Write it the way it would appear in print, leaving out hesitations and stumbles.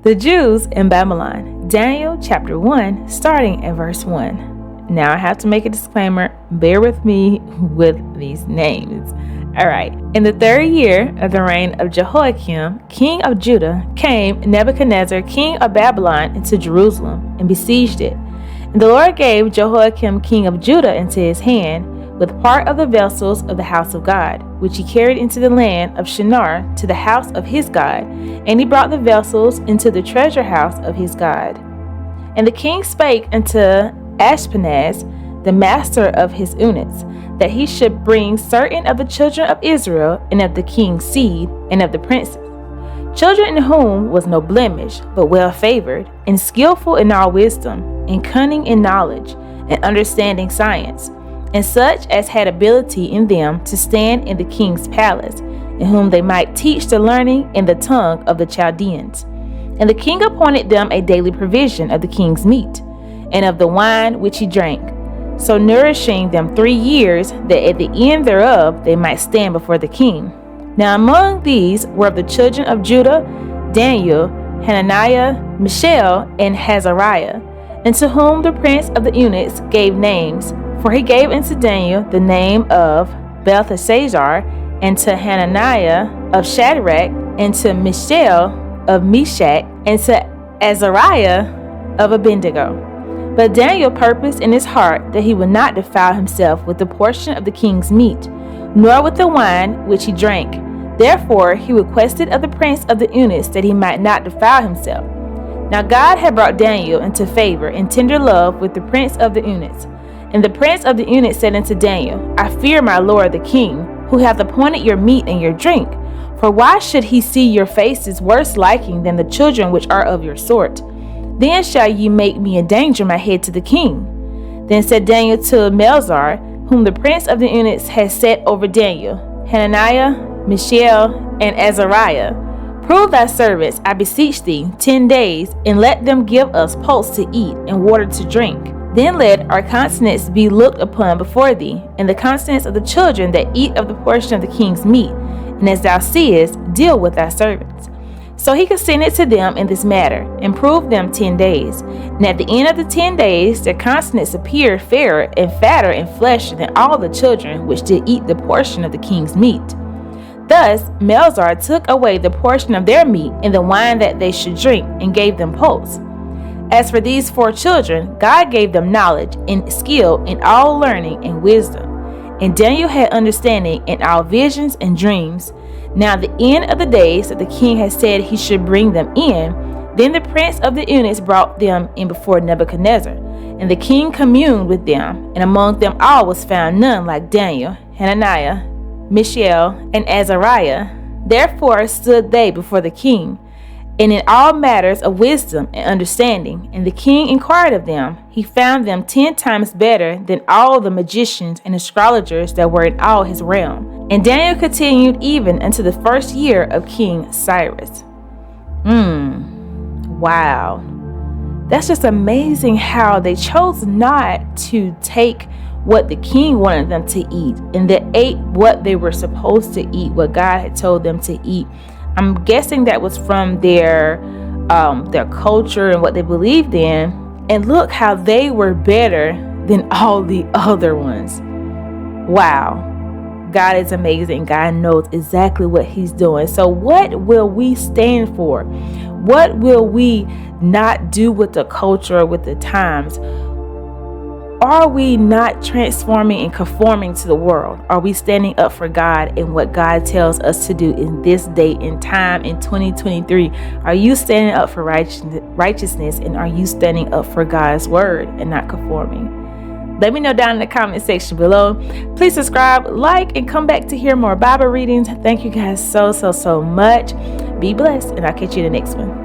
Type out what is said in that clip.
The Jews in Babylon. Daniel chapter 1, starting at verse 1. Now I have to make a disclaimer. Bear with me with these names. All right. In the 3rd year of the reign of Jehoiakim, king of Judah, came Nebuchadnezzar, king of Babylon, into Jerusalem and besieged it. And the Lord gave Jehoiakim, king of Judah, into his hand, with part of the vessels of the house of God, which he carried into the land of Shinar to the house of his God, and he brought the vessels into the treasure house of his God. And the king spake unto Ashpenaz, the master of his eunuchs, that he should bring certain of the children of Israel, and of the king's seed, and of the princes, children in whom was no blemish, but well favored, and skillful in all wisdom, and cunning in knowledge, and understanding science, and such as had ability in them to stand in the king's palace, in whom they might teach the learning in the tongue of the Chaldeans. And the king appointed them a daily provision of the king's meat, and of the wine which he drank, so nourishing them 3 years, that at the end thereof they might stand before the king. Now among these were of the children of Judah, Daniel, Hananiah, Mishael, and Azariah, and to whom the prince of the eunuchs gave names. For he gave unto Daniel the name of Belteshazzar, and to Hananiah of Shadrach, and to Mishael of Meshach, and to Azariah of Abednego. But Daniel purposed in his heart that he would not defile himself with the portion of the king's meat, nor with the wine which he drank. Therefore he requested of the prince of the eunuchs that he might not defile himself. Now God had brought Daniel into favor and tender love with the prince of the eunuchs. And the prince of the eunuchs said unto Daniel, I fear my lord the king, who hath appointed your meat and your drink. For why should he see your faces worse liking than the children which are of your sort? Then shall ye make me endanger my head to the king. Then said Daniel to Melzar, whom the prince of the eunuchs had set over Daniel, Hananiah, Mishael, and Azariah, prove thy servants, I beseech thee, 10 days, and let them give us pulse to eat and water to drink. Then let our countenance be looked upon before thee, and the countenance of the children that eat of the portion of the king's meat, and as thou seest, deal with thy servants. So he consented to them in this matter, and proved them 10 days. And at the end of the 10 days, their countenance appeared fairer and fatter in flesh than all the children which did eat the portion of the king's meat. Thus Melzar took away the portion of their meat and the wine that they should drink, and gave them pulse. As for these 4 children, God gave them knowledge and skill in all learning and wisdom. And Daniel had understanding in all visions and dreams. Now the end of the days that the king had said he should bring them in, then the prince of the eunuchs brought them in before Nebuchadnezzar. And the king communed with them, and among them all was found none like Daniel, Hananiah, Mishael, and Azariah. Therefore stood they before the king, and in all matters of wisdom and understanding. And the king inquired of them. He found them 10 times better than all the magicians and astrologers that were in all his realm. And Daniel continued even unto the 1st year of King Cyrus. Wow. That's just amazing how they chose not to take what the king wanted them to eat, and they ate what they were supposed to eat, what God had told them to eat. I'm guessing that was from their culture and what they believed in. And look how they were better than all the other ones. Wow. God is amazing. God knows exactly what he's doing. So what will we stand for? What will we not do with the culture or with the times? Are we not transforming and conforming to the world? Are we standing up for God and what God tells us to do in this day and time in 2023? Are you standing up for righteousness, and are you standing up for God's word and not conforming? Let me know down in the comment section below. Please subscribe, like, and come back to hear more Bible readings. Thank you guys so much. Be blessed, and I'll catch you in the next one.